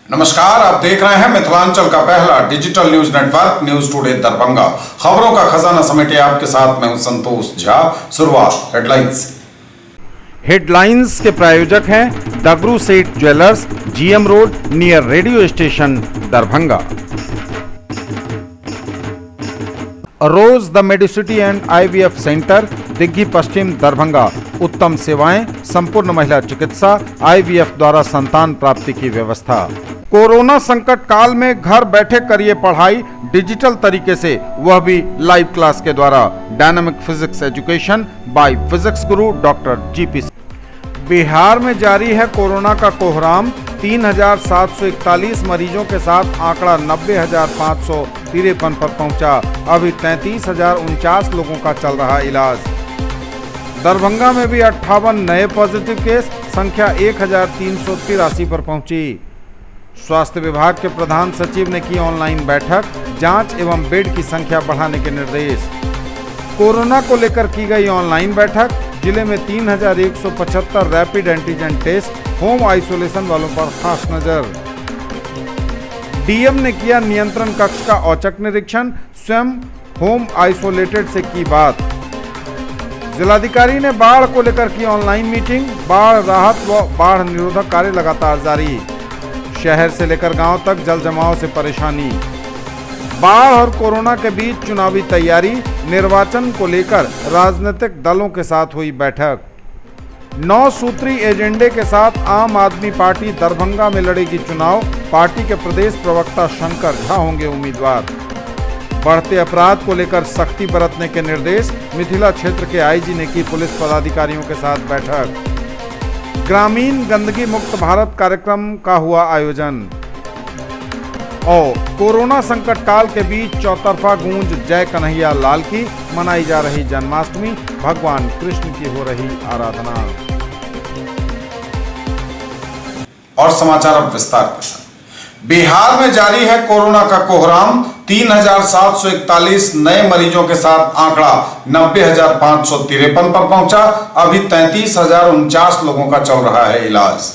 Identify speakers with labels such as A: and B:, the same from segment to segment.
A: नमस्कार, आप देख रहे हैं मिथिलांचल का पहला digital news network news today Darbhanga. खबरों का खजाना समेटे आपके साथ मैं हूं संतोष झा। शुरुआत हेडलाइंस।
B: हेडलाइंस के प्रायोजक हैं Dagru Seth jewellers, GM road near radio station Darbhanga. Rose the Medicity and IVF centre, Digghi पश्चिम दरभंगा। उत्तम सेवाएं, संपूर्ण महिला चिकित्सा, आईवीएफ द्वारा संतान प्राप्ति की व्यवस्था। कोरोना संकट काल में घर बैठे करिए पढ़ाई डिजिटल तरीके से, वह भी लाइव क्लास के द्वारा। Dynamic physics education by physics Guru doctor GP. Bihar में जारी है कोरोना का कोहराम। 3,741 मरीजों के साथ आंकड़ा 90,553 पर पहुंचा। अभी 33,049 लोगों का चल रहा इलाज। दरभंगा में भी 58 नए पॉजिटिव केस, संख्या 1,383 पर पहुंची। स्वास्थ्य विभाग के प्रधान सचिव ने की ऑनलाइन बैठक, जांच एवं बेड की संख्या बढ़ाने के निर्देश। कोरोना को लेकर की गई ऑनलाइन बैठक। जिले में 3,175 rapid antigen test, home isolation वालों पर खास नजर। डीएम ने किया नियंत्रण कक्ष का औचक निरीक्षण, स्वयं होम आइसोलेटेड से की बात। जिलाधिकारी ने बाढ़ को लेकर की ऑनलाइन मीटिंग। बाढ़ राहत व बाढ़ निरोधक कार्य लगातार जारी। शहर से लेकर गांव तक जल जमाव से परेशानी। बाढ़ और कोरोना के बीच चुनावी तैयारी। निर्वाचन को लेकर राजनीतिक दलों के साथ हुई बैठक। 9 सूत्री एजेंडे के साथ आम आदमी पार्टी दरभंगा में लड़ेगी चुनाव। पार्टी के प्रदेश प्रवक्ता शंकर झा होंगे उम्मीदवार। बढ़ते अपराध को लेकर सख्ती बरतने के निर्देश। मिथिला क्षेत्र के आईजी ने की पुलिस पदाधिकारियों के साथ बैठक। ग्रामीण गंदगी मुक्त भारत कार्यक्रम का हुआ आयोजन। और कोरोना संकट काल के बीच चौतरफा गूंज जय कन्हैया लाल की। मनाई जा रही जन्माष्टमी, भगवान कृष्ण की हो रही आराधना।
A: और समाचार अब विस्तार के साथ। बिहार में जारी है कोरोना का कोहराम। 3,741 नए मरीजों के साथ आंकड़ा 90,553 पर पहुंचा। अभी 33,049 लोगों का चल रहा है इलाज।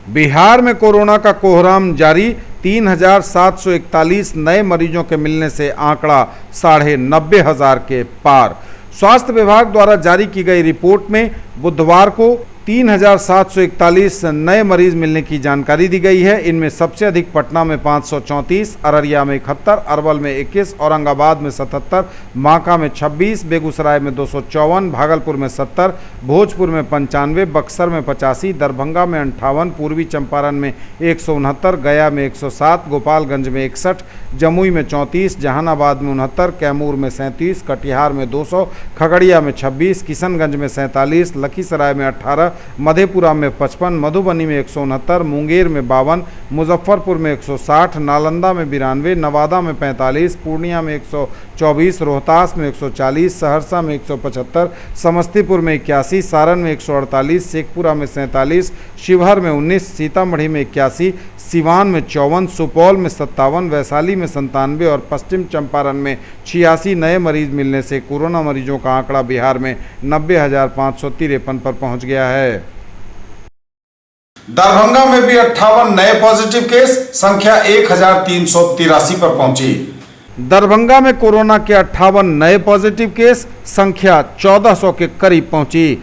B: बिहार में कोरोना का कोहराम जारी। 3,741 नए मरीजों के मिलने से आंकड़ा 90,500 के पार। स्वास्थ्य विभाग द्वारा जारी की गई रिपोर्ट में बुधवार को 3,741 नए मरीज मिलने की जानकारी दी गई है। इनमें सबसे अधिक पटना में 534, अररिया में 71, अरवल में 21, औरंगाबाद में 77, बांका में 26, बेगूसराय में 254, भागलपुर में 70, भोजपुर में 95, बक्सर में 85, दरभंगा में 58, पूर्वी चंपारण में 169, गया में 107, गोपालगंज में 61, जमुई में 34, जहानाबाद में 69, कैमूर में 37, कटिहार में 200, खगड़िया में 26, किशनगंज में 47, लखीसराय में 18, मधेपुरा में 55, मधुबनी में 169, मुंगेर में 52, मुजफ्फरपुर में 160, नालंदा में 92, नवादा में 45, पूर्णिया में 124, रोहतास में 140, सहरसा में 175, समस्तीपुर में 81, सारण में 148, शेखपुरा में 47, शिवहर में 19, सीतामढ़ी में 81, सिवान में 54, सुपौल में 57, वैशाली में 97 और पश्चिम चंपारण में 86 नए मरीज मिलने से कोरोना मरीजों का आंकड़ा बिहार में 90,553 पर पहुंच गया है।
A: दरभंगा में भी 58 नए पॉजिटिव केस, संख्या 1,383 पर पहुंची।
B: दरभंगा में कोरोना के 58 नए पॉजिटिव केस, संख्या 1,400 के करीब पहुंची।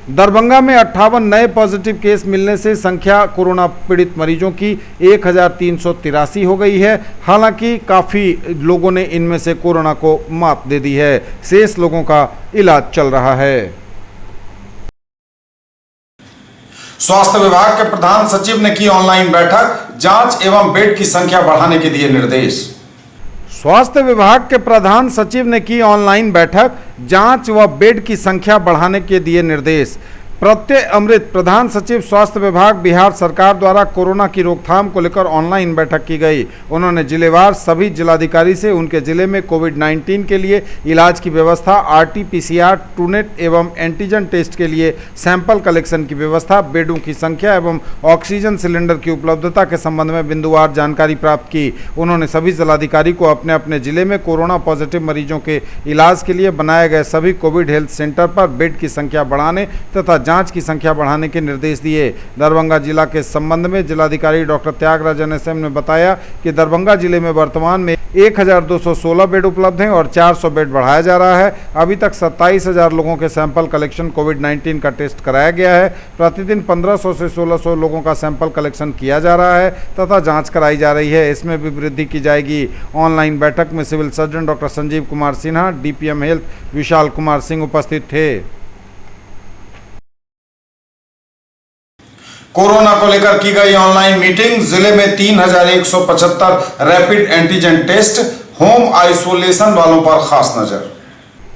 B: दरभंगा में 58 नए पॉजिटिव केस मिलने से संख्या कोरोना पीड़ित मरीजों की 1,383 हो गई है। हालांकि काफ़ी लोगों ने इनमें से कोरोना को मात दे दी है। शेष लोगों का इलाज चल रहा है।
A: स्वास्थ्य विभाग के प्रधान सचिव ने की ऑनलाइन बैठक, जांच एवं बेड की संख्या बढ़ाने के दिए निर्देश।
B: स्वास्थ्य विभाग के प्रधान सचिव ने की ऑनलाइन बैठक, जांच व बेड की संख्या बढ़ाने के दिए निर्देश। प्रत्यय अमृत प्रधान सचिव स्वास्थ्य विभाग बिहार सरकार द्वारा कोरोना की रोकथाम को लेकर ऑनलाइन बैठक की गई। उन्होंने जिलेवार सभी जिलाधिकारी से उनके जिले में कोविड-19 के लिए इलाज की व्यवस्था, RT-PCR, ट्रूनेट एवं एंटीजन टेस्ट के लिए सैंपल कलेक्शन की व्यवस्था, बेडों की संख्या एवं ऑक्सीजन सिलेंडर की उपलब्धता के संबंध में बिंदुवार जानकारी प्राप्त की। उन्होंने सभी जिलाधिकारी को अपने अपने जिले में कोरोना पॉजिटिव मरीजों के इलाज के लिए बनाए गए सभी कोविड हेल्थ सेंटर पर बेड की संख्या बढ़ाने तथा जांच की संख्या बढ़ाने के निर्देश दिए। दरभंगा जिला के संबंध में जिलाधिकारी डॉक्टर त्यागराज NSM ने बताया कि दरभंगा जिले में वर्तमान में 1216 बेड उपलब्ध हैं और 400 बेड बढ़ाया जा रहा है। अभी तक 27,000 लोगों के सैंपल कलेक्शन कोविड-19 का टेस्ट कराया गया है। प्रतिदिन 1500 से 1600 लोगों का सैंपल कलेक्शन किया जा रहा है तथा जांच कराई जा रही है। इसमें भी वृद्धि की जाएगी। ऑनलाइन बैठक में civil surgeon doctor Sanjeev Kumar Sinha, DPM health Vishal Kumar Singh उपस्थित थे।
A: कोरोना को लेकर की गई ऑनलाइन मीटिंग, जिले में 3175 rapid antigen test, home isolation वालों पर खास नजर।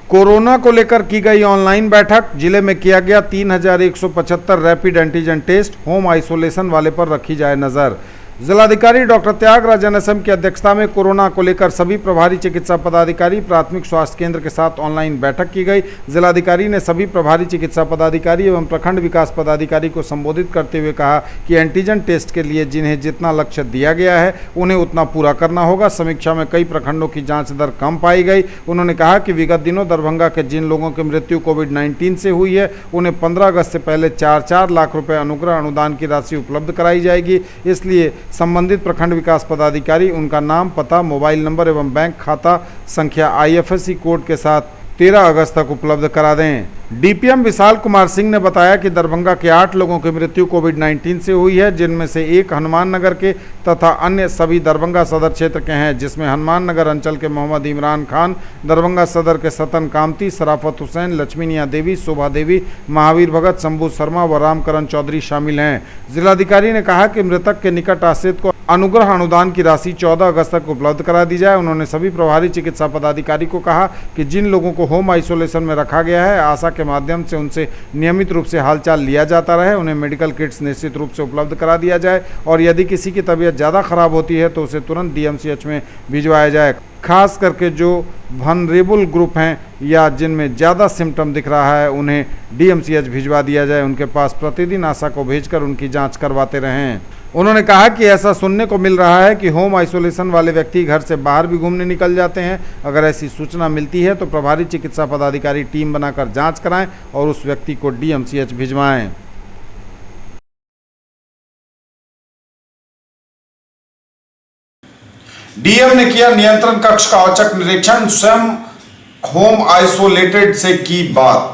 B: कोरोना को लेकर की गई ऑनलाइन बैठक, जिले में किया गया 3175 rapid antigen test, home isolation वाले पर रखी जाए नजर। जिलाधिकारी डॉक्टर त्यागराज NSM की अध्यक्षता में कोरोना को लेकर सभी प्रभारी चिकित्सा पदाधिकारी, प्राथमिक स्वास्थ्य केंद्र के साथ ऑनलाइन बैठक की गई। जिलाधिकारी ने सभी प्रभारी चिकित्सा पदाधिकारी एवं प्रखंड विकास पदाधिकारी को संबोधित करते हुए कहा कि एंटीजन टेस्ट के लिए जिन्हें जितना लक्ष्य दिया गया है उन्हें उतना पूरा करना होगा। समीक्षा में कई प्रखंडों की जाँच दर कम पाई गई। उन्होंने कहा कि विगत दिनों दरभंगा के जिन लोगों की मृत्यु कोविड-19 से हुई है उन्हें 15 अगस्त से पहले 4-4 लाख रुपये अनुग्रह अनुदान की राशि उपलब्ध कराई जाएगी। इसलिए संबंधित प्रखंड विकास पदाधिकारी उनका नाम, पता, मोबाइल नंबर एवं बैंक खाता संख्या IFSC कोड के साथ 13 अगस्त तक उपलब्ध करा दें। DPM विशाल कुमार सिंह ने बताया कि दरभंगा के 8 लोगों की मृत्यु कोविड-19 से हुई है, जिनमें से एक हनुमान नगर के तथा अन्य सभी दरभंगा सदर क्षेत्र के हैं, जिसमें हनुमान नगर अंचल के मोहम्मद इमरान खान, दरभंगा सदर के सतन कामती, सराफत हुसैन, लक्ष्मीनिया देवी, शोभा देवी, महावीर भगत, शंभू शर्मा व रामकरण चौधरी शामिल हैं। जिलाधिकारी ने कहा कि मृतक के निकट आश्रित को अनुग्रह अनुदान की राशि 14 अगस्त तक उपलब्ध करा दी जाए। उन्होंने सभी प्रभारी चिकित्सा पदाधिकारी को कहा कि जिन लोगों को होम आइसोलेशन में रखा गया है, आशा के माध्यम से उनसे नियमित रूप से हालचाल लिया जाता रहे। उन्हें मेडिकल किट्स निश्चित रूप से उपलब्ध करा दिया जाए और यदि किसी की तबीयत ज़्यादा खराब होती है तो उसे तुरंत DMCH में भिजवाया जाए। खास करके जो वनरेबल ग्रुप हैं या जिनमें ज़्यादा सिम्टम दिख रहा है उन्हें DMCH भिजवा दिया जाए। उनके पास प्रतिदिन आशा को भेजकर उनकी जाँच करवाते रहें। उन्होंने कहा कि ऐसा सुनने को मिल रहा है कि होम आइसोलेशन वाले व्यक्ति घर से बाहर भी घूमने निकल जाते हैं। अगर ऐसी सूचना मिलती है तो प्रभारी चिकित्सा पदाधिकारी टीम बनाकर जांच कराएं और उस व्यक्ति को DMCH भिजवाएं।
A: DM ने किया नियंत्रण कक्ष का औचक निरीक्षण, स्वयं होम आइसोलेटेड से की बात।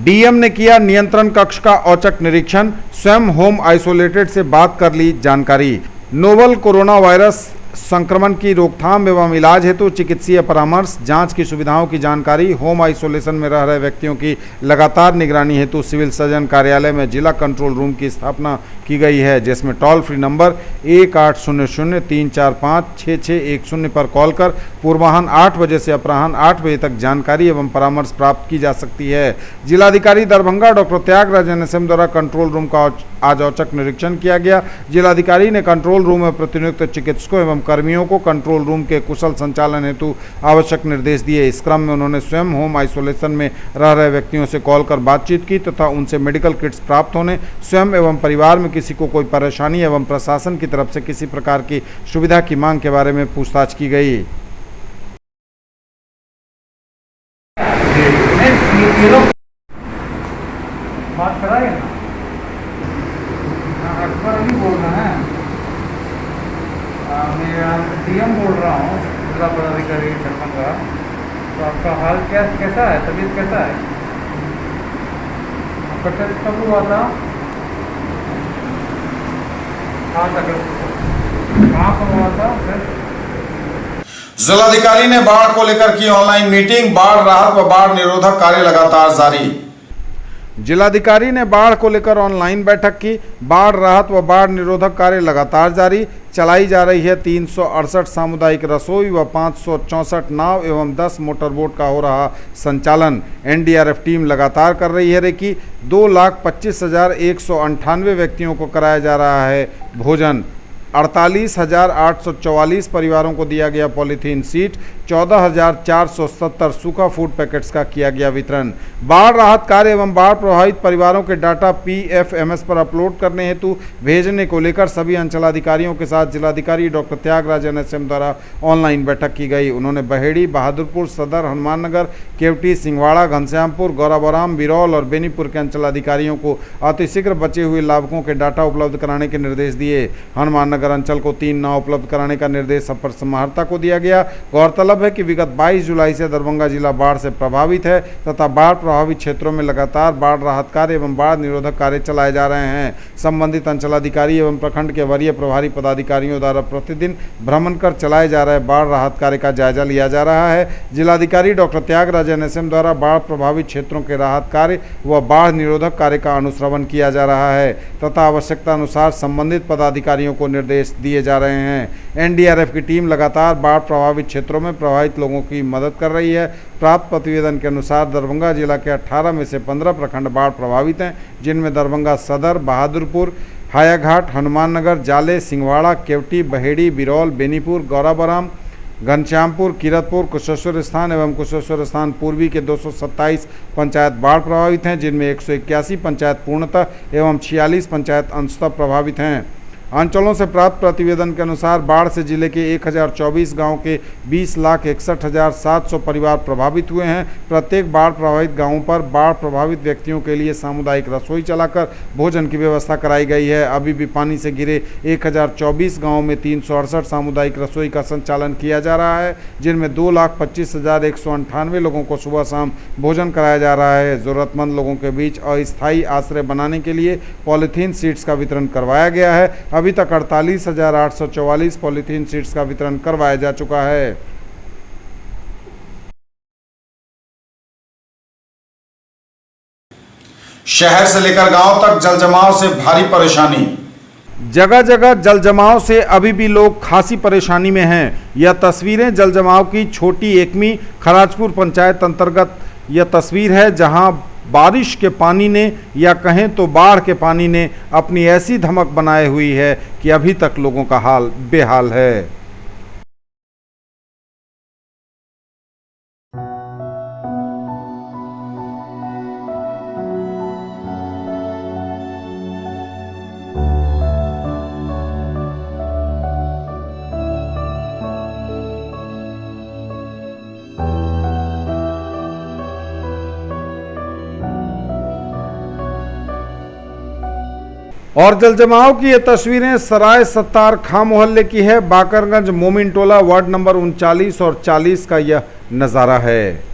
B: DM ने किया नियंत्रण कक्ष का औचक निरीक्षण, स्वयं होम आइसोलेटेड से बात कर ली जानकारी। नोवल कोरोना वायरस संक्रमण की रोकथाम एवं इलाज हेतु चिकित्सीय परामर्श, जांच की सुविधाओं की जानकारी, होम आइसोलेशन में रह रहे व्यक्तियों की लगातार निगरानी हेतु सिविल सर्जन कार्यालय में जिला कंट्रोल रूम की स्थापना की गई है, जिसमें टोल फ्री नंबर 1800-345-6610 पर कॉल कर पूर्वाह्न 8 बजे से अपराह्न 8 बजे तक जानकारी एवं परामर्श प्राप्त की जा सकती है। जिलाधिकारी दरभंगा डॉक्टर त्यागराज NSM द्वारा कंट्रोल रूम का आज औचक निरीक्षण किया गया। जिलाधिकारी ने कंट्रोल रूम में प्रतिनियुक्त चिकित्सकों एवं कर्मियों को कंट्रोल रूम के कुशल संचालन हेतु आवश्यक निर्देश दिए। इस क्रम में उन्होंने स्वयं होम आइसोलेशन में रह रहे व्यक्तियों से कॉल कर बातचीत की तथा उनसे मेडिकल किट्स प्राप्त होने, स्वयं एवं परिवार में किसी को कोई परेशानी एवं प्रशासन की तरफ से किसी प्रकार की सुविधा की मांग के बारे में पूछताछ की गई।
C: बात कराए ना, अकबर नहीं बोल रहे हैं, मैं DM बोल रहा हूँ, जिला पदाधिकारी दरभंगा। तो आपका हाल कैसा है, तबीयत कैसा है? आपका टेस्ट कब हुआ था? कहाँ पर हुआ था?
A: जिलाधिकारी ने बाढ़ को लेकर की ऑनलाइन मीटिंग, बाढ़ राहत व बाढ़ निरोधक कार्य लगातार जारी।
B: जिलाधिकारी ने बाढ़ को लेकर ऑनलाइन बैठक की। बाढ़ राहत व बाढ़ निरोधक कार्य लगातार जारी। चलाई जा रही है 368 सामुदायिक रसोई व 564 नाव एवं 10 मोटर बोट का हो रहा संचालन। NDRF टीम लगातार कर रही है रेकी। 2,25,198 व्यक्तियों को कराया जा रहा है भोजन। 48,844 परिवारों को दिया गया पॉलीथीन सीट। 14,470 सूखा फूड पैकेट्स का किया गया वितरण। बाढ़ राहत कार्य एवं बाढ़ प्रभावित परिवारों के डाटा PFMS पर अपलोड करने हेतु भेजने को लेकर सभी अंचलाधिकारियों के साथ जिलाधिकारी डॉक्टर त्यागराज NSM द्वारा ऑनलाइन बैठक की गई। उन्होंने बहेड़ी, बहादुरपुर, सदर, हनुमाननगर, केवटी, सिंहवाड़ा, घनश्यामपुर, गौराबोराम, बिरौल और बेनीपुर के अंचलाधिकारियों को अतिशीघ्र बचे हुए लाभुकों के डाटा उपलब्ध कराने के निर्देश दिए। हनुमाननगर अंचल को 3 नाव उपलब्ध कराने का निर्देश अपर समाहर्ता को दिया गया। गौरतलब है कि विगत 22 जुलाई से दरभंगा जिला बाढ़ से प्रभावित है तथा बाढ़ प्रभावित क्षेत्रों में लगातार बाढ़ राहत कार्य एवं बाढ़ निरोधक कार्य चलाए जा रहे हैं। संबंधित अंचलाधिकारी एवं प्रखंड के वरीय प्रभारी पदाधिकारियों द्वारा प्रतिदिन भ्रमण कर चलाए जा रहे बाढ़ राहत कार्य का जायजा लिया जा रहा है। जिलाधिकारी डॉक्टर त्यागराज NSM द्वारा बाढ़ प्रभावित क्षेत्रों के राहत कार्य व बाढ़ निरोधक कार्य का अनुश्रवण किया जा रहा है तथा आवश्यकता अनुसार संबंधित पदाधिकारियों को निर्देश दिए जा रहे हैं। NDRF की टीम लगातार बाढ़ प्रभावित क्षेत्रों में प्रभावित लोगों की मदद कर रही है। प्राप्त प्रतिवेदन के अनुसार दरभंगा जिला के 18 में से 15 प्रखंड बाढ़ प्रभावित हैं, जिनमें दरभंगा सदर, बहादुरपुर, हायाघाट, हनुमाननगर, जाले, सिंहवाड़ा, केवटी, बहेड़ी, बिरौल, बेनीपुर, गौराबोराम, घनश्यामपुर, किरतपुर, कुशेश्वर स्थान एवं कुशेश्वर स्थान पूर्वी के 227 पंचायत बाढ़ प्रभावित हैं, जिनमें 181 पंचायत पूर्णतः एवं 46 पंचायत अंशतः प्रभावित हैं। अंचलों से प्राप्त प्रतिवेदन के अनुसार बाढ़ से जिले के 1024 गांव के 20,61,700 परिवार प्रभावित हुए हैं। प्रत्येक बाढ़ प्रभावित गांवों पर बाढ़ प्रभावित व्यक्तियों के लिए सामुदायिक रसोई चलाकर भोजन की व्यवस्था कराई गई है। अभी भी पानी से घिरे 1024 गांवों में 368 सामुदायिक रसोई का संचालन किया जा रहा है, जिनमें 2,25,198 लोगों को सुबह शाम भोजन कराया जा रहा है। जरूरतमंद लोगों के बीच अस्थायी आश्रय बनाने के लिए पॉलीथीन शीट्स का वितरण करवाया गया है। अभी तक 48,844 पॉलीथीन शीट्स का वितरण करवाया जा चुका है।
A: शहर से लेकर गांव तक जल जमाव से भारी परेशानी।
B: जगह जगह जल जमाव से अभी भी लोग खासी परेशानी में हैं। यह तस्वीरें जल जमाव की छोटी एकमी खराजपुर पंचायत अंतर्गत यह तस्वीर है, जहां बारिश के पानी ने या कहें तो बाढ़ के पानी ने अपनी ऐसी धमक बनाई हुई है कि अभी तक लोगों का हाल बेहाल है। और जल जमाव की ये तस्वीरें सराय सत्तार खां मोहल्ले की है। बाकरगंज मोमिन टोला वार्ड नंबर 39 और 40 का यह नज़ारा है।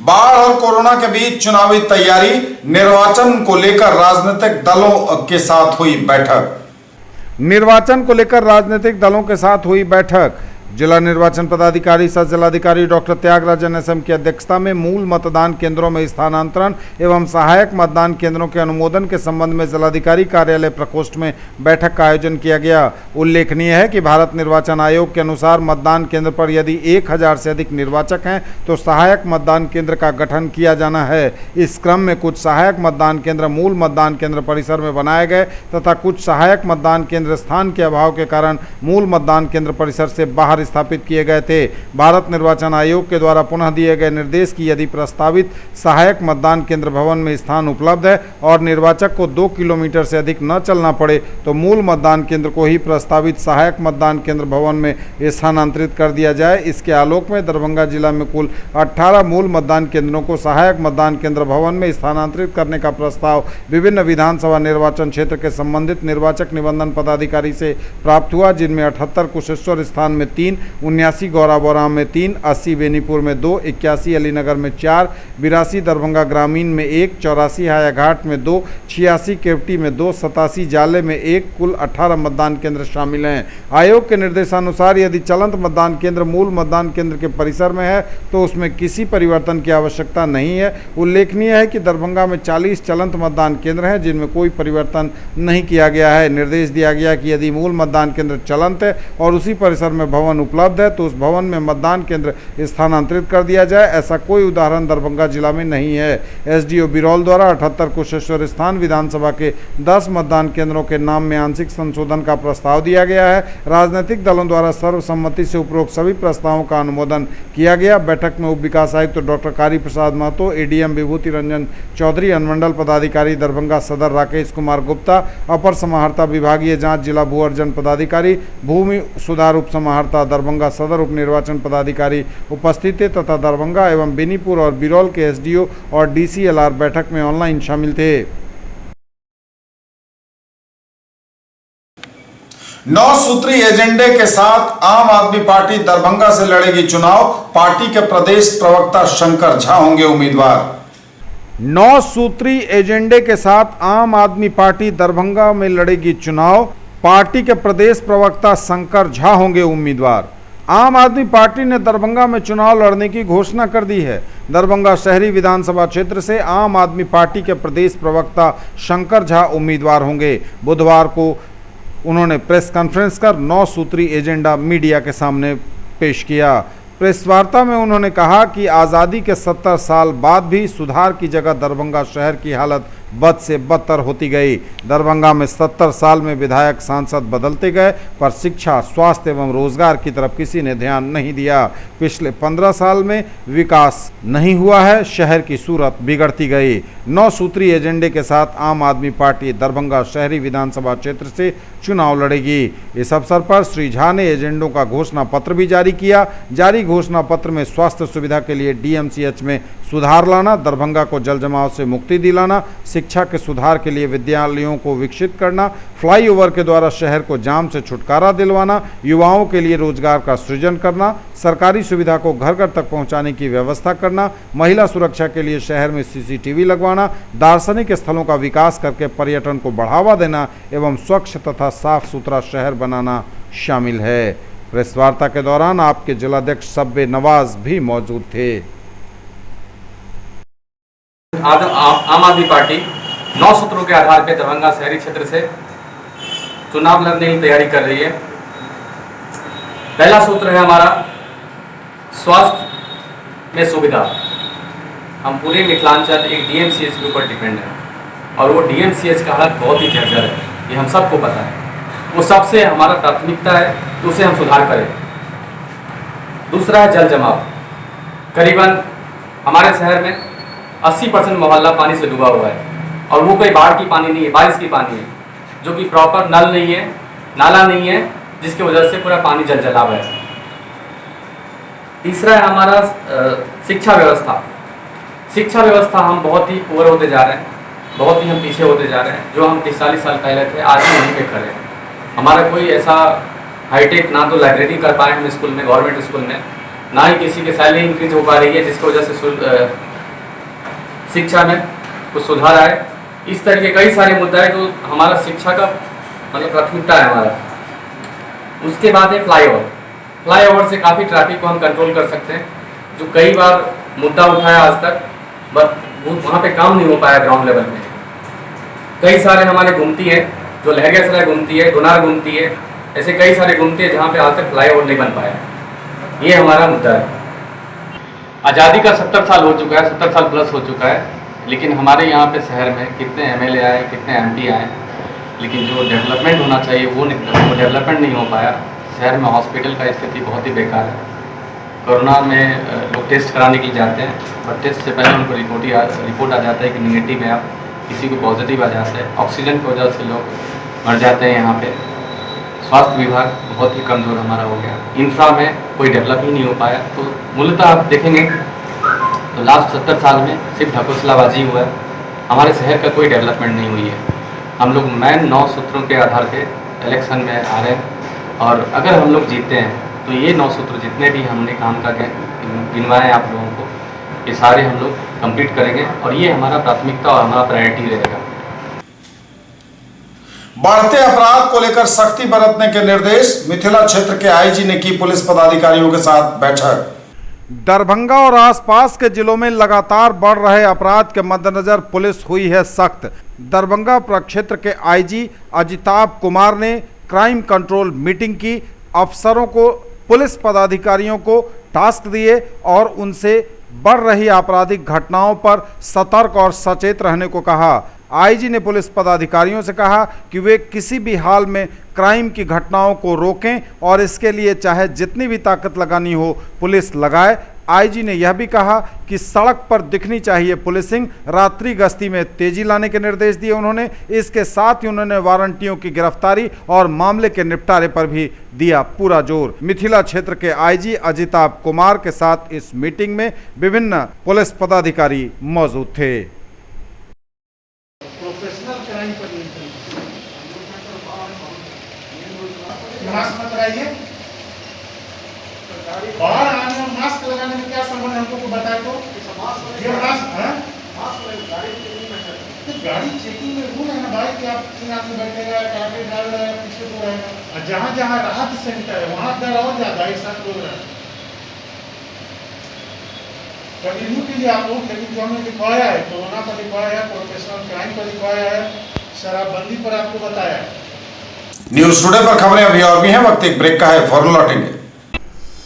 A: बाढ़ और कोरोना के बीच चुनावी तैयारी, निर्वाचन को लेकर राजनीतिक दलों के साथ हुई बैठक।
B: निर्वाचन को लेकर राजनीतिक दलों के साथ हुई बैठक। जिला निर्वाचन पदाधिकारी सह जिलाधिकारी डॉक्टर त्यागराज NSM की अध्यक्षता में मूल मतदान केंद्रों में स्थानांतरण एवं सहायक मतदान केंद्रों के अनुमोदन के संबंध में जिलाधिकारी कार्यालय प्रकोष्ठ में बैठक का आयोजन किया गया। उल्लेखनीय है कि भारत निर्वाचन आयोग के अनुसार मतदान केंद्र पर यदि 1000 से अधिक निर्वाचक हैं तो सहायक मतदान केंद्र का गठन किया जाना है। इस क्रम में कुछ सहायक मतदान केंद्र मूल मतदान केंद्र परिसर में बनाए गए तथा कुछ सहायक मतदान केंद्र स्थान के अभाव के कारण मूल मतदान केंद्र परिसर से बाहर बार स्थापित किए गए थे। भारत निर्वाचन आयोग के द्वारा पुनः दिए गए निर्देश की यदि प्रस्तावित सहायक मतदान केंद्र भवन में स्थान उपलब्ध है और निर्वाचक को 2 किलोमीटर से अधिक न चलना पड़े तो मूल मतदान केंद्र को ही प्रस्तावित सहायक मतदान केंद्र भवन में स्थानांतरित कर दिया जाए। इसके आलोक में दरभंगा जिला में कुल 18 मूल मतदान केंद्रों को सहायक मतदान केंद्र भवन में स्थानांतरित करने का प्रस्ताव विभिन्न विधानसभा निर्वाचन क्षेत्र के संबंधित निर्वाचक निबंधन पदाधिकारी से प्राप्त हुआ, जिनमें 78 कुशेश्वर स्थान में 3, 79 गौराबोराम में 3, 80 बेनीपुर में 2, 81 अलीनगर में 4, 82 दरभंगा ग्रामीण में 1, 84 हायाघाट में 2, 86 केवटी में 2, 87 जाले में 1, कुल 18 मतदान केंद्र शामिल हैं। आयोग के निर्देशानुसार यदि चलंत मतदान केंद्र मूल मतदान केंद्र के परिसर में है तो उसमें किसी परिवर्तन की आवश्यकता नहीं है। उल्लेखनीय है कि दरभंगा में 40 चलंत मतदान केंद्र हैं जिनमें कोई परिवर्तन नहीं किया गया है। निर्देश दिया गया कि यदि मूल मतदान केंद्र चलंत है और उसी परिसर में भवन उपलब्ध है तो उस भवन में मतदान केंद्र स्थानांतरित कर दिया जाए। ऐसा कोई उदाहरण दरभंगा जिला में नहीं है। एसडीओ बिरौल द्वारा 78 कुशेश्वर स्थान विधानसभा के 10 मतदान केंद्रों के नाम में आंशिक संशोधन का प्रस्ताव दिया गया है। राजनीतिक दलों द्वारा सर्वसम्मति से उपरोक्त सभी प्रस्तावों का अनुमोदन किया गया। बैठक में उप विकास आयुक्त डॉक्टर कारी प्रसाद महतो, एडीएम विभूति रंजन चौधरी, अनुमंडल पदाधिकारी दरभंगा सदर राकेश कुमार गुप्ता, अपर समाहर्ता विभागीय जांच जिला भू अर्जन पदाधिकारी, भूमि सुधार उप समाहर्ता दरभंगा सदर उप निर्वाचन पदाधिकारी उपस्थित थे तथा दरभंगा एवं बेनीपुर और बिरौल के एसडीओ और डीसीएलआर बैठक में ऑनलाइन शामिल थे।
A: 9 सूत्री एजेंडे के साथ आम आदमी पार्टी दरभंगा से लड़ेगी चुनाव। पार्टी के प्रदेश प्रवक्ता शंकर झा होंगे उम्मीदवार।
B: 9 सूत्री एजेंडे के साथ आम आदमी पार्टी दरभंगा में लड़ेगी चुनाव। पार्टी के प्रदेश प्रवक्ता शंकर झा होंगे उम्मीदवार। आम आदमी पार्टी ने दरभंगा में चुनाव लड़ने की घोषणा कर दी है। दरभंगा शहरी विधानसभा क्षेत्र से आम आदमी पार्टी के प्रदेश प्रवक्ता शंकर झा उम्मीदवार होंगे। बुधवार को उन्होंने प्रेस कॉन्फ्रेंस कर 9 सूत्री एजेंडा मीडिया के सामने पेश किया। प्रेस वार्ता में उन्होंने कहा कि आज़ादी के 70 साल बाद भी सुधार की जगह दरभंगा शहर की हालत बद से बदतर होती गई। दरभंगा में 70 साल में विधायक सांसद बदलते गए पर शिक्षा, स्वास्थ्य एवं रोजगार की तरफ किसी ने ध्यान नहीं दिया। पिछले 15 साल में विकास नहीं हुआ है, शहर की सूरत बिगड़ती गई। 9 सूत्री एजेंडे के साथ आम आदमी पार्टी दरभंगा शहरी विधानसभा क्षेत्र से चुनाव लड़ेगी। इस अवसर पर श्री झा ने एजेंडों का घोषणा पत्र भी जारी किया। जारी घोषणा पत्र में स्वास्थ्य सुविधा के लिए डीएमसीएच में सुधार लाना, दरभंगा को जल जमाव से मुक्ति दिलाना, शिक्षा के सुधार के लिए विद्यालयों को विकसित करना, फ्लाईओवर के द्वारा शहर को जाम से छुटकारा दिलवाना, युवाओं के लिए रोजगार का सृजन करना, सरकारी सुविधा को घर घर तक पहुंचाने की व्यवस्था करना, महिला सुरक्षा के लिए शहर में सीसीटीवी लगवाना, दार्शनिक स्थलों का विकास करके पर्यटन को बढ़ावा देना एवं स्वच्छ तथा साफ सुथरा शहर बनाना शामिल है। प्रेस वार्ता के दौरान आपके जिलाध्यक्ष सब्बे नवाज भी मौजूद थे।
D: आम आदमी पार्टी 9 सूत्रों के आधार पर दरभंगा शहरी क्षेत्र से चुनाव लड़ने की तैयारी कर रही है। पहला सूत्र है हमारा स्वास्थ्य में सुविधा। हम पूरे मिथिलांचल एक डीएमसीएच के ऊपर डिपेंड है और वो डीएमसीएच का हालत बहुत ही जर्जर है, ये हम सबको पता है। वो सबसे हमारा प्राथमिकता है तो उसे हम सुधार करें। दूसरा है जल जमाव। करीबन हमारे शहर में 80% मोहल्ला पानी से डूबा हुआ है और वो कोई बाढ़ की पानी नहीं है, बारिश की पानी है, जो कि प्रॉपर नल नहीं है, नाला नहीं है, जिसकी वजह से पूरा पानी जल जलाव है। तीसरा है हमारा शिक्षा व्यवस्था। शिक्षा व्यवस्था हम बहुत ही पुअर होते जा रहे हैं, बहुत ही हम पीछे होते जा रहे हैं। जो हम 30-40 साल पहले थे आज भी वहीं पे खड़े हैं। हमारा कोई ऐसा हाईटेक ना तो लाइब्रेरी कर पाए हम स्कूल में, गवर्नमेंट स्कूल में, ना ही किसी की सैलरी इंक्रीज हो पा रही है जिसकी वजह से शिक्षा में कुछ सुधार आए। इस तरह के कई सारे मुद्दे हैं जो हमारा शिक्षा का मतलब प्राथमिकता है हमारा। उसके बाद है फ्लाईओवर। फ्लाईओवर से काफ़ी ट्रैफिक को हम कंट्रोल कर सकते हैं, जो कई बार मुद्दा उठाया आज तक, बट वहाँ पे काम नहीं हो पाया ग्राउंड लेवल में। कई सारे हमारे गुमती हैं, जो लहरियासराय गुमती है, गुनार गुमती है, ऐसे कई सारे गुमती है जहाँ पे आज तक फ्लाईओवर नहीं बन पाया। ये हमारा मुद्दा है। आज़ादी का 70 साल हो चुका है, 70 साल प्लस हो चुका है, लेकिन हमारे यहाँ पे शहर में कितने एमएलए आए, कितने एमपी आए, लेकिन जो डेवलपमेंट होना चाहिए वो डेवलपमेंट नहीं हो पाया। शहर में हॉस्पिटल का स्थिति बहुत ही बेकार है। कोरोना में लोग टेस्ट कराने के लिए जाते हैं, पर टेस्ट से पहले उनको रिपोर्ट आ जाता है कि निगेटिव है, किसी को पॉजिटिव आ जाता है। ऑक्सीजन की वजह से लोग मर जाते हैं यहाँ पे। स्वास्थ्य विभाग बहुत ही कमज़ोर हमारा हो गया। इंफ्रा में कोई डेवलप ही नहीं हो पाया। तो मूलतः आप देखेंगे तो लास्ट 70 साल में सिर्फ ढकोसलाबाजी हुआ है, हमारे शहर का कोई डेवलपमेंट नहीं हुई है। हम लोग मेन 9 सूत्रों के आधार पे इलेक्शन में आ रहे हैं, और अगर हम लोग जीतते हैं तो ये 9 सूत्र जितने भी हमने काम का गिनवाए हैं आप लोगों को, ये सारे हम लोग कंप्लीट करेंगे, और ये हमारा प्राथमिकता और हमारा प्रायोरिटी रहेगा।
A: बढ़ते अपराध को लेकर सख्ती बरतने के निर्देश, मिथिला क्षेत्र के आईजी ने की पुलिस पदाधिकारियों के साथ बैठक।
B: दरभंगा और आसपास के जिलों में लगातार बढ़ रहे अपराध के मद्देनजर पुलिस हुई है सख्त। दरभंगा प्रक्षेत्र के आईजी अजिताभ कुमार ने क्राइम कंट्रोल मीटिंग की, अफसरों को, पुलिस पदाधिकारियों को टास्क दिए और उनसे बढ़ रही आपराधिक घटनाओं पर सतर्क और सचेत रहने को कहा। आईजी ने पुलिस पदाधिकारियों से कहा कि वे किसी भी हाल में क्राइम की घटनाओं को रोकें और इसके लिए चाहे जितनी भी ताकत लगानी हो पुलिस लगाए। आईजी ने यह भी कहा कि सड़क पर दिखनी चाहिए पुलिसिंग, रात्रि गश्ती में तेजी लाने के निर्देश दिए उन्होंने। इसके साथ ही उन्होंने वारंटियों की गिरफ्तारी और मामले के निपटारे पर भी दिया पूरा जोर। मिथिला क्षेत्र के आईजी अजिताभ कुमार के साथ इस मीटिंग में विभिन्न पुलिस पदाधिकारी मौजूद थे।
E: मास्क मत लगाइए, बाहर आने में मास्क लगाने में क्या संबंध हमको को बताए तो ये मास्क है। तो गाड़ी चेकिंग में रूल है ना भाई कि आप 3 आदमी बैठेगा, काटे डाल रहा है, पीछे तो रहेगा, और जहाँ जहाँ राहत सेंटर है वहाँ डर और ज्यादा एक साथ लोग रहे। कंटिन्यू कीजिए आप लोग, लेकिन जो हमने लिखवाया है कोरोना पर लिखवाया है, प्रोफेशनल क्राइम पर लिखवाया है, शराबबंदी पर आपको बताया है।
A: न्यूज टुडे पर खबरें अभी और भी हैं, वक्त एक ब्रेक का है, फौरन लौटेंगे।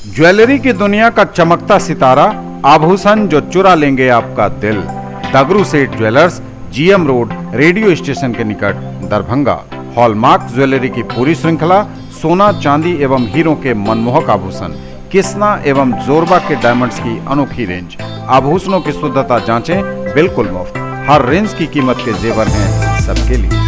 B: ज्वेलरी की दुनिया का चमकता सितारा, आभूषण जो चुरा लेंगे आपका दिल। दगरू सेठ jewellers, GM road, radio station के निकट, दरभंगा। हॉलमार्क ज्वेलरी की पूरी श्रृंखला, सोना, चांदी एवं हीरों के मनमोहक आभूषण, किस्ना एवं जोरबा के डायमंड्स की अनोखी रेंज। आभूषणों की शुद्धता जांचें, बिल्कुल मुफ्त। हर रेंज की कीमत के जेवर हैं सबके लिए।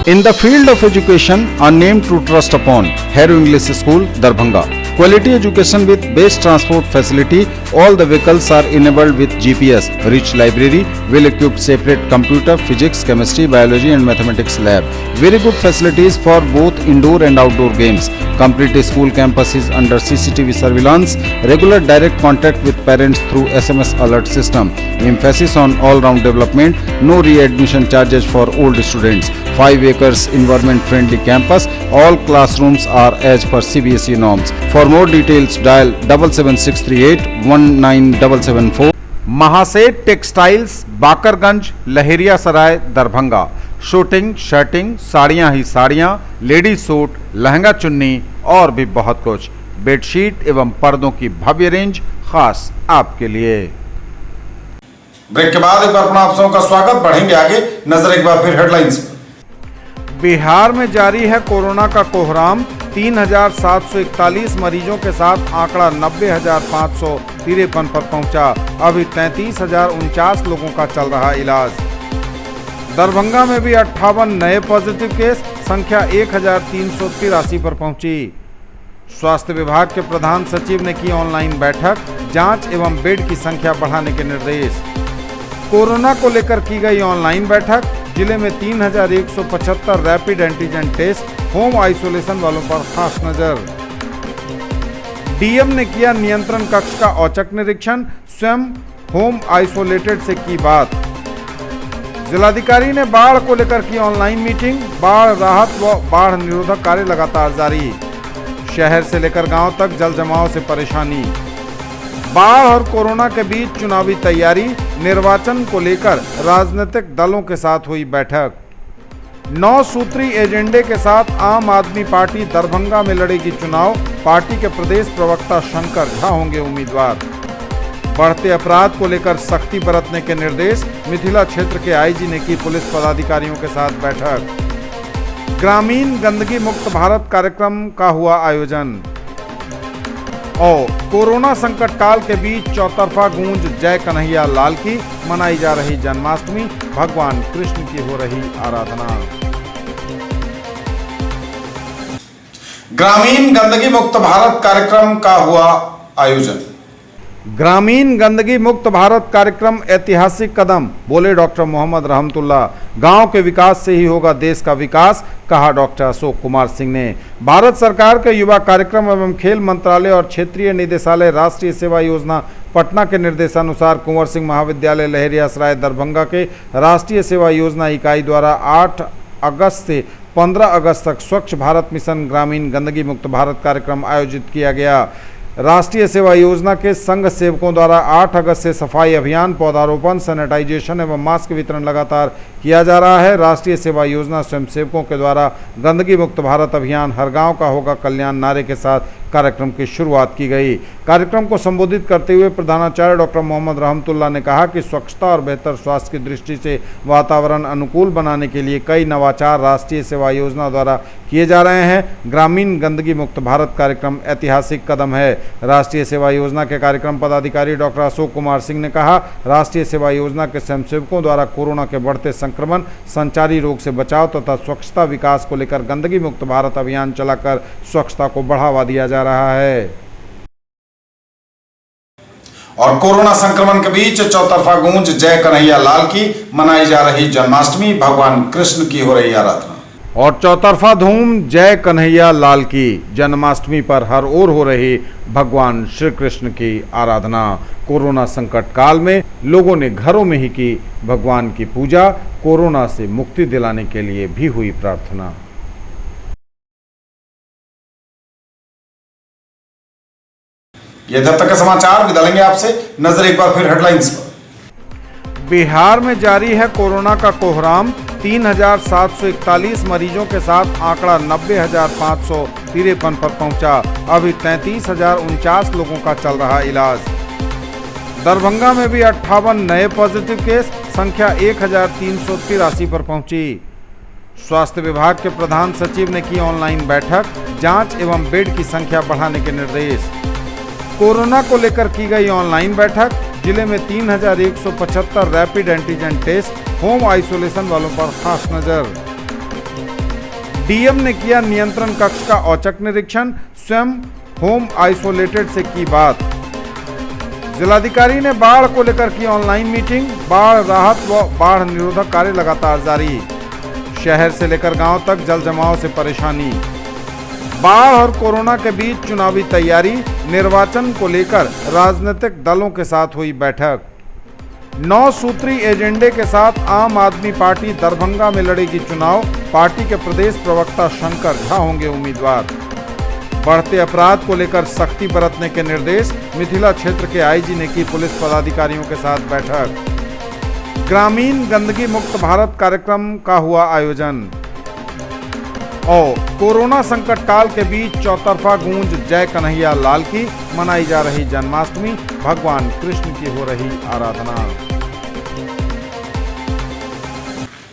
B: In the field of education, a name to trust upon, Hero English School, Darbhanga. Quality education with best transport facility. All the vehicles are enabled with GPS. Rich library, well-equipped separate computer, physics, chemistry, biology and mathematics lab. Very good facilities for both indoor and outdoor games. Complete school campus is under CCTV surveillance. Regular direct contact with parents through SMS alert system. Emphasis on all-round development. No re-admission charges for old students. 5 acres environment-friendly campus. All classrooms are as per CBSE norms. For more details, dial 77638 19774. Mahaseth textiles, Bakarganj, Laheria Sarai, Darbhanga. Shooting, shirting, साड़ियाँ ही साड़ियाँ, ladies suit, lehenga चुन्नी और भी बहुत कुछ। Bedsheet एवं पर्दों की भव्य रेंज खास आपके लिए।
A: ब्रेक के बाद एक बार पुनः आप सबों का स्वागत। बढ़ेंगे आगे, नजर एक बार फिर हेडलाइंस पर।
B: बिहार में जारी है कोरोना का कोहराम, 3,741 मरीजों के साथ आंकड़ा 90,553 पर पहुंचा। अभी 33,049 लोगों का चल रहा इलाज। दरभंगा में भी 58 नए पॉजिटिव केस, संख्या 1,383 पर पहुंची। स्वास्थ्य विभाग के प्रधान सचिव ने की ऑनलाइन बैठक, जांच एवं बेड की संख्या बढ़ाने के निर्देश। कोरोना को लेकर की गई ऑनलाइन बैठक, जिले में 3,175 rapid antigen test, home isolation वालों पर खास नजर। डीएम ने किया नियंत्रण कक्ष का औचक निरीक्षण, स्वयं होम आइसोलेटेड से की बात। जिलाधिकारी ने बाढ़ को लेकर की ऑनलाइन मीटिंग, बाढ़ राहत व बाढ़ निरोधक कार्य लगातार जारी। शहर से लेकर गांव तक जल जमाव से परेशानी। बाढ़ और कोरोना के बीच चुनावी तैयारी, निर्वाचन को लेकर राजनीतिक दलों के साथ हुई बैठक। 9 सूत्री एजेंडे के साथ आम आदमी पार्टी दरभंगा में लड़ेगी चुनाव, पार्टी के प्रदेश प्रवक्ता शंकर झा होंगे उम्मीदवार। बढ़ते अपराध को लेकर सख्ती बरतने के निर्देश, मिथिला क्षेत्र के आईजी ने की पुलिस पदाधिकारियों के साथ बैठक। ग्रामीण गंदगी मुक्त भारत कार्यक्रम का हुआ आयोजन। और कोरोना संकट काल के बीच चौतरफा गूंज जय कन्हैया लाल की, मनाई जा रही जन्माष्टमी, भगवान कृष्ण की हो रही आराधना।
A: ग्रामीण गंदगी मुक्त भारत कार्यक्रम का हुआ आयोजन।
B: ग्रामीण गंदगी मुक्त भारत कार्यक्रम ऐतिहासिक कदम, बोले डॉक्टर मोहम्मद रहमतुल्लाह। गांव के विकास से ही होगा देश का विकास, कहा डॉक्टर अशोक कुमार सिंह ने। भारत सरकार के युवा कार्यक्रम एवं खेल मंत्रालय और क्षेत्रीय निदेशालय राष्ट्रीय सेवा योजना पटना के निर्देशानुसार कुंवर सिंह महाविद्यालय लहरियासराय दरभंगा के राष्ट्रीय सेवा योजना इकाई द्वारा 8 अगस्त से 15 अगस्त तक स्वच्छ भारत मिशन ग्रामीण गंदगी मुक्त भारत कार्यक्रम आयोजित किया गया। राष्ट्रीय सेवा योजना के संघ सेवकों द्वारा 8 अगस्त से सफाई अभियान, पौधारोपण, सैनिटाइजेशन एवं मास्क वितरण लगातार किया जा रहा है। राष्ट्रीय सेवा योजना स्वयंसेवकों के द्वारा गंदगी मुक्त भारत अभियान हर गांव का होगा कल्याण नारे के साथ कार्यक्रम की शुरुआत की गई। कार्यक्रम को संबोधित करते हुए प्रधानाचार्य डॉक्टर मोहम्मद रहमतुल्लाह ने कहा कि स्वच्छता और बेहतर स्वास्थ्य की दृष्टि से वातावरण अनुकूल बनाने के लिए कई नवाचार राष्ट्रीय सेवा योजना द्वारा किए जा रहे हैं। ग्रामीण गंदगी मुक्त भारत कार्यक्रम ऐतिहासिक कदम है। राष्ट्रीय सेवा योजना के कार्यक्रम पदाधिकारी डॉक्टर अशोक कुमार सिंह ने कहा, राष्ट्रीय सेवा योजना के स्वयंसेवकों द्वारा कोरोना के बढ़ते संक्रमण, संचारी रोग से बचाव तथा स्वच्छता विकास को लेकर गंदगी मुक्त भारत अभियान चलाकर स्वच्छता को बढ़ावा दिया जा रहा है।
A: और कोरोना संक्रमण के बीच चौतरफा गूंज जय कन्हैया लाल की, मनाई जा रही जन्माष्टमी, भगवान कृष्ण की हो रही आराधना।
B: और चौतरफा धूम जय कन्हैया लाल की, जन्माष्टमी पर हर ओर हो रही भगवान श्री कृष्ण की आराधना। कोरोना संकट काल में लोगों ने घरों में ही की भगवान की पूजा, कोरोना से मुक्ति दिलाने के लिए भी हुई प्रार्थना।
A: ये तब तक के समाचार, विदा लेंगे आपसे। नजर एक बार फिर हेडलाइंस पर।
B: बिहार में जारी है कोरोना का कोहराम, 3,741 मरीजों के साथ आंकड़ा 90,553 पर पहुंचा। अभी 33,049 लोगों का चल रहा इलाज। दरभंगा में भी 58 नए पॉजिटिव केस, संख्या 1,383 पर पहुंची। स्वास्थ्य विभाग के प्रधान सचिव ने की ऑनलाइन बैठक, जांच एवं बेड की संख्या बढ़ाने के निर्देश। कोरोना को लेकर की गई ऑनलाइन बैठक, जिले में 3,175 rapid antigen test, home isolation वालों पर खास नजर। डीएम ने किया नियंत्रण कक्ष का औचक निरीक्षण, स्वयं होम आइसोलेटेड से की बात। जिलाधिकारी ने बाढ़ को लेकर की ऑनलाइन मीटिंग, बाढ़ राहत व बाढ़ निरोधक कार्य लगातार जारी। शहर से लेकर गांव तक जल जमाव से परेशानी। बाढ़ और कोरोना के बीच चुनावी तैयारी, निर्वाचन को लेकर राजनीतिक दलों के साथ हुई बैठक। 9 सूत्री एजेंडे के साथ आम आदमी पार्टी दरभंगा में लड़ेगी चुनाव, पार्टी के प्रदेश प्रवक्ता शंकर झा होंगे उम्मीदवार। बढ़ते अपराध को लेकर सख्ती बरतने के निर्देश, मिथिला क्षेत्र के आईजी ने की पुलिस पदाधिकारियों के साथ बैठक। ग्रामीण गंदगी मुक्त भारत कार्यक्रम का हुआ आयोजन। और कोरोना संकट काल के बीच चौतरफा गूंज जय कन्हैया लाल की, मनाई जा रही जन्माष्टमी, भगवान कृष्ण की हो रही आराधना।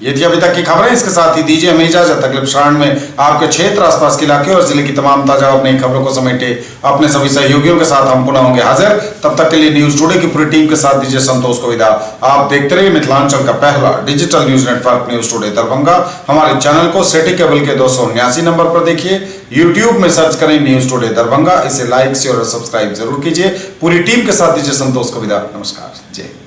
A: ये थी अभी तक की खबरें। इसके साथ ही दीजिए हमें इजाजत। अगले प्रसारण में आपके क्षेत्र, आसपास के इलाके और जिले की तमाम ताजा और नई खबरों को समेटे अपने सभी सहयोगियों के साथ हम पुनः होंगे हाजिर। तब तक के लिए न्यूज टुडे की पूरी टीम के साथ दीजिए संतोष को विदा। आप देखते रहिए मिथिलांचल का पहला digital news network news today Darbhanga. हमारे चैनल को सेटी केबल के 279 नंबर पर देखिए। यूट्यूब में सर्च करें न्यूज टुडे दरभंगा। इसे लाइक, शेयर और सब्सक्राइब जरूर कीजिए। पूरी टीम के साथ दीजिए संतोष को विदा। नमस्कार, जय।